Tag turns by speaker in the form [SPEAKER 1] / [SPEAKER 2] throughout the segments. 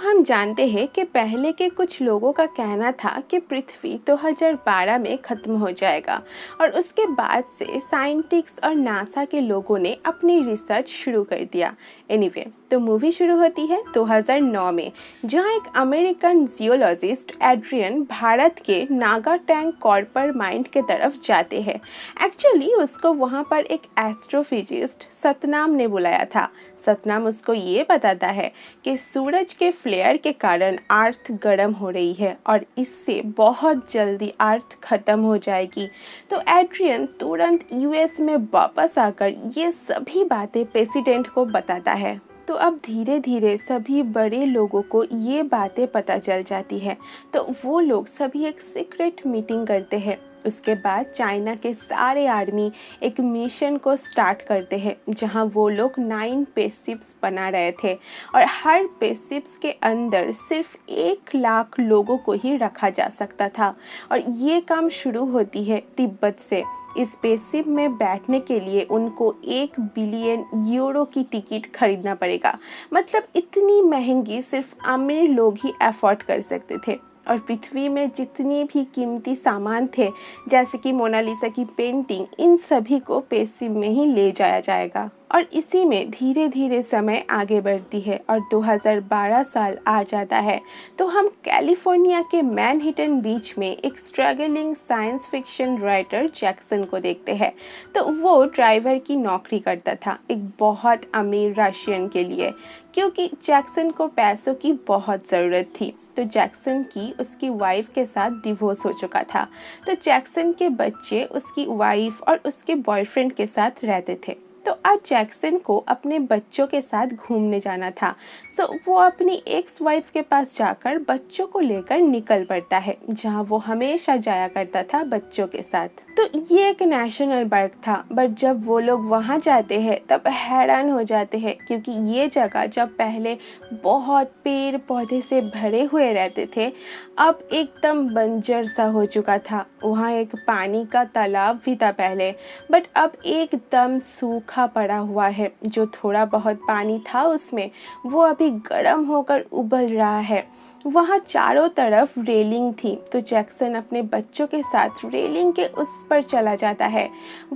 [SPEAKER 1] हम जानते हैं कि पहले के कुछ लोगों का कहना था कि पृथ्वी 2012 में ख़त्म हो जाएगा और उसके बाद से साइंटिस्ट और नासा के लोगों ने अपनी रिसर्च शुरू कर दिया। एनीवे, तो मूवी शुरू होती है 2009 में, जहां एक अमेरिकन जियोलॉजिस्ट एड्रियन भारत के नागा टैंक कॉर्पर माइंड के तरफ जाते हैं। एक्चुअली उसको वहां पर एक एस्ट्रोफिजिस्ट सतनाम ने बुलाया था। सतनाम उसको ये बताता है कि सूरज के फ्लेयर के कारण अर्थ गर्म हो रही है और इससे बहुत जल्दी अर्थ खत्म हो जाएगी। तो एड्रियन तुरंत यूएस में वापस आकर ये सभी बातें प्रेसिडेंट को बताता है। तो अब धीरे धीरे सभी बड़े लोगों को ये बातें पता चल जाती है, तो वो लोग सभी एक सीक्रेट मीटिंग करते हैं। उसके बाद चाइना के सारे आर्मी एक मिशन को स्टार्ट करते हैं, जहां वो लोग 9 स्पेसशिप्स बना रहे थे और हर स्पेसशिप्स के अंदर सिर्फ 1 लाख लोगों को ही रखा जा सकता था। और ये काम शुरू होती है तिब्बत से। इस स्पेसशिप में बैठने के लिए उनको 1 बिलियन यूरो की टिकट खरीदना पड़ेगा। मतलब इतनी महंगी सिर्फ अमीर लोग ही अफोर्ड कर सकते थे। और पृथ्वी में जितने भी कीमती सामान थे, जैसे कि मोनालिसा की पेंटिंग, इन सभी को स्पेसशिप में ही ले जाया जाएगा। और इसी में धीरे धीरे समय आगे बढ़ती है और 2012 साल आ जाता है। तो हम कैलिफोर्निया के मैनहट्टन बीच में एक struggling science fiction writer Jackson को देखते हैं। तो वो ड्राइवर की नौकरी करता था एक बहुत अमीर रशियन के लिए, क्योंकि जैक्सन को पैसों की बहुत ज़रूरत थी। तो जैक्सन की उसकी वाइफ के साथ डिवोर्स हो चुका था। तो जैक्सन के बच्चे उसकी वाइफ और उसके बॉयफ्रेंड के साथ रहते थे। तो आज जैक्सन को अपने बच्चों के साथ घूमने जाना था। सो वो अपनी एक्स वाइफ के पास जाकर बच्चों को लेकर निकल पड़ता है, जहां वो हमेशा जाया करता था बच्चों के साथ। तो ये एक नेशनल पार्क था, बट जब वो लोग वहां जाते हैं तब हैरान हो जाते हैं, क्योंकि ये जगह जब पहले बहुत पेड़ पौधे से भरे हुए रहते थे, अब एकदम बंजर सा हो चुका था। वहाँ एक पानी का तालाब भी था पहले, बट अब एकदम सूखा पड़ा हुआ है। जो थोड़ा बहुत पानी था उसमें, वो अभी गर्म होकर उबल रहा है। वहाँ चारों तरफ रेलिंग थी, तो जैक्सन अपने बच्चों के साथ रेलिंग के उस पर चला जाता है।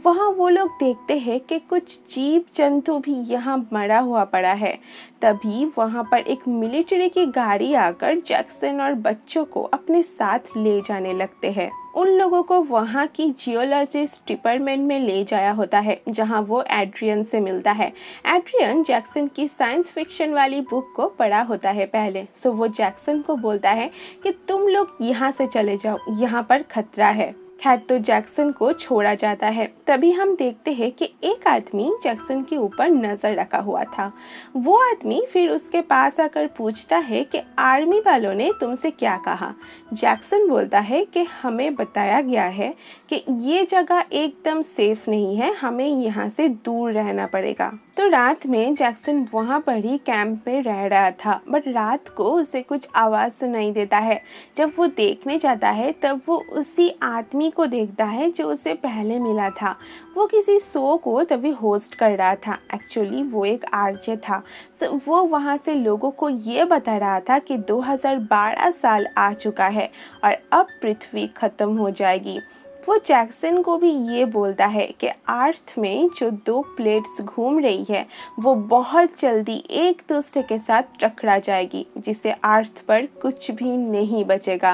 [SPEAKER 1] वहाँ वो लोग देखते हैं कि कुछ जीव जंतु भी यहाँ मरा हुआ पड़ा है। तभी वहाँ पर एक मिलिट्री की गाड़ी आकर जैक्सन और बच्चों को अपने साथ ले जाने लगते हैं। उन लोगों को वहाँ की जियोलॉजिस्ट डिपार्टमेंट में ले जाया होता है, जहाँ वो एड्रियन से मिलता है। एड्रियन जैक्सन की साइंस फिक्शन वाली बुक को पढ़ा होता है पहले। सो वो जैक्सन को बोलता है कि तुम लोग यहाँ से चले जाओ, यहाँ पर खतरा है। खैर, तो जैक्सन को छोड़ा जाता है। तभी हम देखते हैं कि एक आदमी जैक्सन के ऊपर नजर रखा हुआ था। वो आदमी फिर उसके पास आकर पूछता है कि आर्मी वालों ने तुमसे क्या कहा। जैक्सन बोलता है कि हमें बताया गया है कि ये जगह एकदम सेफ नहीं है, हमें यहाँ से दूर रहना पड़ेगा। तो रात में जैक्सन वहाँ पर ही कैंप में रह रहा था, बट रात को उसे कुछ आवाज़ सुनाई देता है। जब वो देखने जाता है तब वो उसी आदमी को देखता है जो उसे पहले मिला था। वो किसी शो को तभी होस्ट कर रहा था। एक्चुअली वो एक आरजे था। तो वो वहाँ से लोगों को ये बता रहा था कि 2012 साल आ चुका है और अब पृथ्वी खत्म हो जाएगी। वो जैक्सन को भी ये बोलता है कि अर्थ में जो 2 प्लेट्स घूम रही है, वो बहुत जल्दी एक दूसरे के साथ टकरा जाएगी, जिससे अर्थ पर कुछ भी नहीं बचेगा।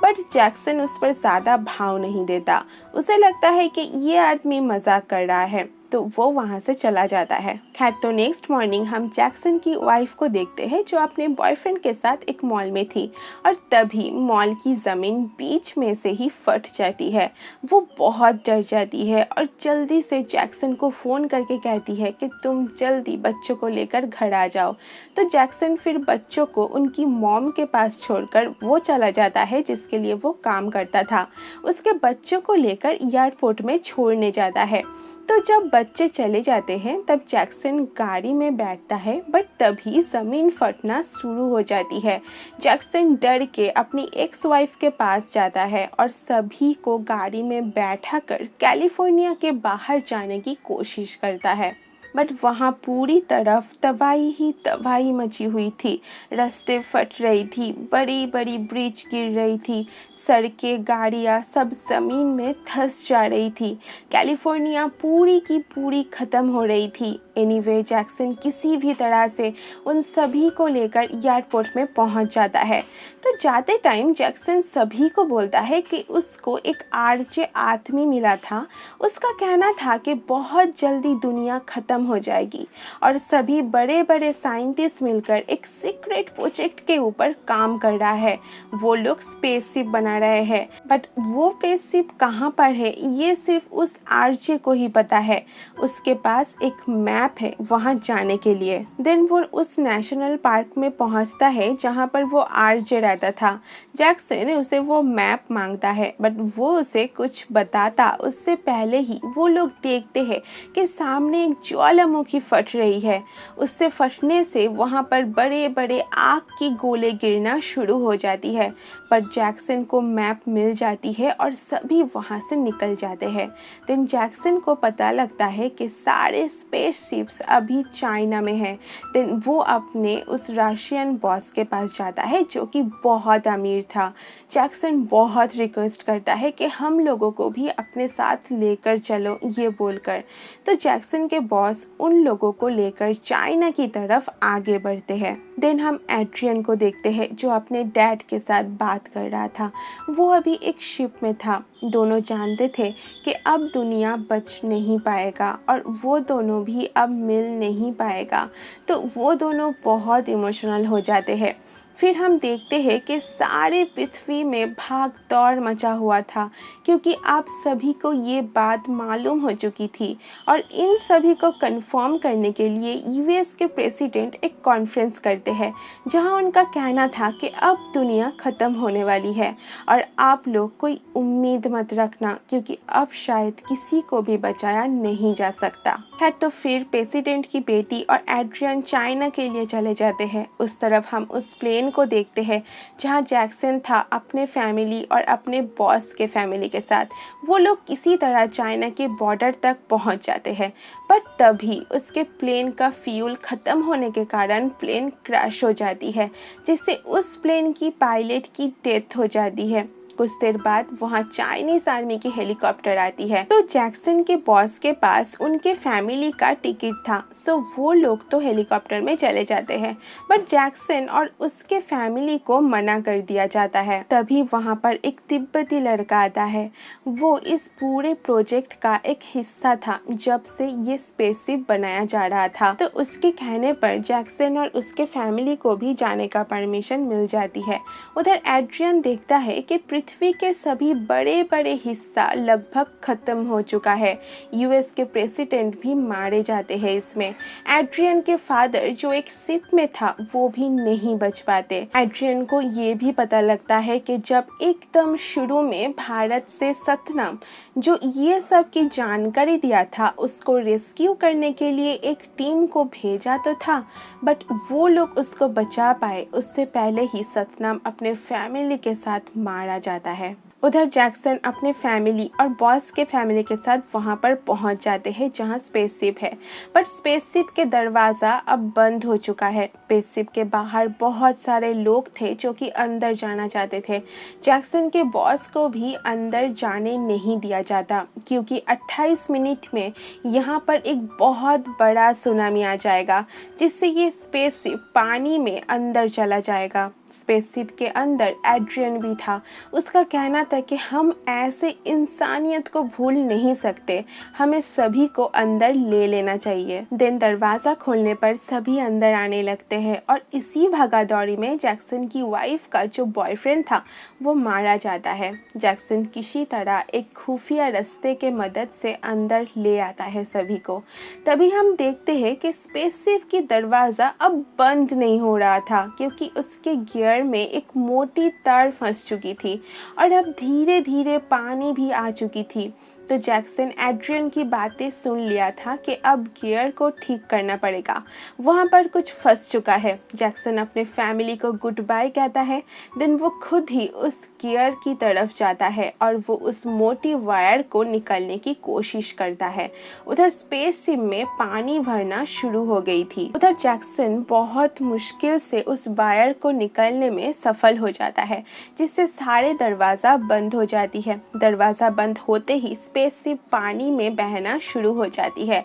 [SPEAKER 1] बट जैक्सन उस पर ज़्यादा भाव नहीं देता। उसे लगता है कि ये आदमी मजाक कर रहा है, तो वो वहाँ से चला जाता है। खैर, तो नेक्स्ट मॉर्निंग हम जैक्सन की वाइफ को देखते हैं, जो अपने बॉयफ्रेंड के साथ एक मॉल में थी और तभी मॉल की ज़मीन बीच में से ही फट जाती है। वो बहुत डर जाती है और जल्दी से जैक्सन को फ़ोन करके कहती है कि तुम जल्दी बच्चों को लेकर घर आ जाओ। तो जैक्सन फिर बच्चों को उनकी मॉम के पास छोड़कर वो चला जाता है जिसके लिए वो काम करता था। उसके बच्चों को लेकर एयरपोर्ट में छोड़ने जाता है। तो जब बच्चे चले जाते हैं तब जैक्सन गाड़ी में बैठता है, बट तभी ज़मीन फटना शुरू हो जाती है। जैक्सन डर के अपनी एक्स वाइफ के पास जाता है और सभी को गाड़ी में बैठा कर कैलिफोर्निया के बाहर जाने की कोशिश करता है। बट वहाँ पूरी तरफ तबाही ही तबाही मची हुई थी। रास्ते फट रही थी, बड़ी बड़ी ब्रिज गिर रही थी, सड़कें गाड़ियाँ सब ज़मीन में धंस जा रही थी। कैलिफोर्निया पूरी की पूरी ख़त्म हो रही थी। एनीवे जैक्सन किसी भी तरह से उन सभी को लेकर एयरपोर्ट में पहुंच जाता है। तो जाते टाइम जैक्सन सभी को बोलता है कि उसको एक आरजे आदमी मिला था। उसका कहना था कि बहुत जल्दी दुनिया ख़त्म हो जाएगी और सभी बड़े बड़े साइंटिस्ट मिलकर एक सीक्रेट प्रोजेक्ट के ऊपर काम कर रहा है। वो लोग स्पेसशिप बना रहे हैं, बट वो स्पेसशिप कहाँ पर है ये सिर्फ उस आरजे को ही पता है। उसके पास एक मैप है वहां जाने के लिए। देन वो उस नेशनल पार्क में पहुंचता है जहां पर वो आरजे रहता था। जैक्सन उसे वो मैप मांगता है, बट वो उसे कुछ बताता उससे पहले ही वो लोग देखते हैं कि सामने एक ज्वालामुखी फट रही है। उससे फटने से वहां पर बड़े बड़े आग की गोले गिरना शुरू हो जाती है। पर जैक्सन को मैप मिल जाती है और सभी वहां से निकल जाते हैं। देन जैक्सन को पता लगता है कि सारे स्पेसशिप्स अभी चाइना में हैं। देन वो अपने उस रशियन बॉस के पास जाता है जो कि बहुत अमीर था। जैक्सन बहुत रिक्वेस्ट करता है कि हम लोगों को भी अपने साथ लेकर चलो ये बोलकर। तो जैक्सन के बॉस उन लोगों को लेकर चाइना की तरफ आगे बढ़ते हैं। देन हम एड्रियन को देखते हैं जो अपने डैड के साथ बात कर रहा था। वो अभी एक शिप में था। दोनों जानते थे कि अब दुनिया बच नहीं पाएगा और वो दोनों भी अब मिल नहीं पाएगा। तो वो दोनों बहुत इमोशनल हो जाते हैं। फिर हम देखते हैं कि सारे पृथ्वी में भाग दौड़ मचा हुआ था क्योंकि आप सभी को ये बात मालूम हो चुकी थी और इन सभी को कंफर्म करने के लिए यूएस के प्रेसिडेंट एक कॉन्फ्रेंस करते हैं जहां उनका कहना था कि अब दुनिया ख़त्म होने वाली है और आप लोग कोई उम्मीद मत रखना क्योंकि अब शायद किसी को भी बचाया नहीं जा सकता है। तो फिर प्रेसिडेंट की बेटी और एड्रियन चाइना के लिए चले जाते हैं। उस तरफ हम उस प्लेन को देखते हैं जहां जैक्सन था अपने फैमिली और अपने बॉस के फैमिली के साथ। वो लोग किसी तरह चाइना के बॉर्डर तक पहुंच जाते हैं, बट तभी उसके प्लेन का फ्यूल ख़त्म होने के कारण प्लेन क्रैश हो जाती है जिससे उस प्लेन की पायलट की डेथ हो जाती है। कुछ देर बाद वहाँ चाइनीज आर्मी की हेलीकॉप्टर आती है। तो जैक्सन के बॉस के पास उनके फैमिली का टिकट था, सो वो लोग तो हेलीकॉप्टर में चले जाते हैं, बट जैक्सन और उसके फैमिली को मना कर दिया जाता है। तभी वहाँ पर एक तिब्बती लड़का आता है। वो इस पूरे प्रोजेक्ट का एक हिस्सा था जब से ये स्पेसशिप बनाया जा रहा था। तो उसके कहने पर जैक्सन और उसके फैमिली को भी जाने का परमिशन मिल जाती है। उधर एड्रियन देखता है कि पृथ्वी के सभी बड़े बड़े हिस्सा लगभग खत्म हो चुका है। यूएस के प्रेसिडेंट भी मारे जाते हैं इसमें। एड्रियन के फादर जो एक शिप में था वो भी नहीं बच पाते। एड्रियन को ये भी पता लगता है कि जब एकदम शुरू में भारत से सतनाम जो ये सब की जानकारी दिया था उसको रेस्क्यू करने के लिए एक टीम को भेजा तो था, बट वो लोग उसको बचा पाए उससे पहले ही सतनाम अपने फैमिली के साथ मारा जाता है। उधर जैक्सन अपने फैमिली और बॉस के फैमिली के साथ वहां पर पहुंच जाते हैं जहां स्पेसशिप है, बट स्पेसशिप के दरवाज़ा अब बंद हो चुका है। स्पेसशिप के बाहर बहुत सारे लोग थे जो कि अंदर जाना चाहते थे। जैक्सन के बॉस को भी अंदर जाने नहीं दिया जाता क्योंकि 28 मिनट में यहाँ पर एक बहुत बड़ा सुनामी आ जाएगा जिससे ये स्पेसशिप पानी में अंदर चला जाएगा। स्पेसशिप के अंदर एड्रियन भी था। उसका कहना था कि हम ऐसे इंसानियत को भूल नहीं सकते, हमें सभी को अंदर ले लेना चाहिए। दिन दरवाज़ा खोलने पर सभी अंदर आने लगते हैं और इसी भागादौड़ी में जैक्सन की वाइफ का जो बॉयफ्रेंड था वो मारा जाता है। जैक्सन किसी तरह एक खुफिया रास्ते के मदद से अंदर ले आता है सभी को। तभी हम देखते हैं कि स्पेसशिप की दरवाज़ा अब बंद नहीं हो रहा था क्योंकि उसके गियर में एक मोटी तार फंस चुकी थी और अब धीरे धीरे पानी भी आ चुकी थी। तो जैक्सन एड्रियन की बातें सुन लिया था कि अब गियर को ठीक करना पड़ेगा, वहाँ पर कुछ फंस चुका है। जैक्सन अपने फैमिली को गुड बाय कहता है, देन वो खुद ही उस गियर की तरफ जाता है और वो उस मोटी वायर को निकालने की कोशिश करता है। उधर स्पेसशिप में पानी भरना शुरू हो गई थी। उधर जैक्सन बहुत मुश्किल से उस वायर को निकालने में सफल हो जाता है, जिससे सारे दरवाज़ा बंद हो जाती है। दरवाज़ा बंद होते ही स्पेसशिप पानी में बहना शुरू हो जाती है।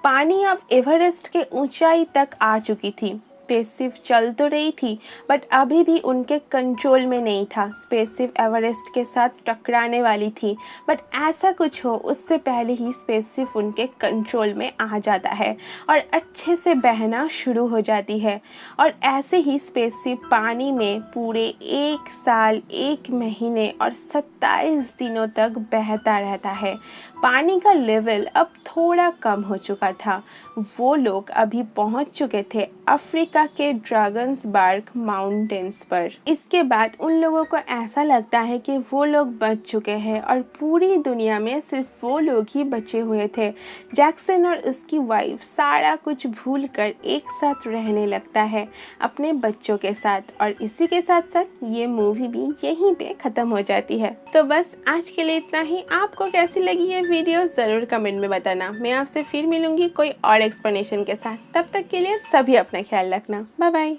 [SPEAKER 1] पानी अब एवरेस्ट के ऊंचाई तक आ चुकी थी। स्पेसशिप चल तो रही थी, बट अभी भी उनके कंट्रोल में नहीं था। स्पेसशिप एवरेस्ट के साथ टकराने वाली थी, बट ऐसा कुछ हो उससे पहले ही स्पेसशिप उनके कंट्रोल में आ जाता है और अच्छे से बहना शुरू हो जाती है। और ऐसे ही स्पेसशिप पानी में पूरे 1 साल 1 महीने और 27 दिनों तक बहता रहता है। पानी का लेवल अब थोड़ा कम हो चुका था। वो लोग अभी पहुंच चुके थे अफ्रीका के ड्रैगन्सबर्ग माउंटेन्स पर। इसके बाद उन लोगों को ऐसा लगता है कि वो लोग बच चुके हैं और पूरी दुनिया में सिर्फ वो लोग ही बचे हुए थे। जैक्सन और उसकी वाइफ सारा कुछ भूलकर एक साथ रहने लगता है अपने बच्चों के साथ। और इसी के साथ साथ ये मूवी भी यहीं पे ख़त्म हो जाती है। तो बस आज के लिए इतना ही। आपको कैसी लगी ये वीडियो ज़रूर कमेंट में बताना। मैं आपसे फिर मिलूंगी कोई और एक्सप्लेनेशन के साथ। तब तक के लिए सभी अपना ख्याल रखना। Bye bye.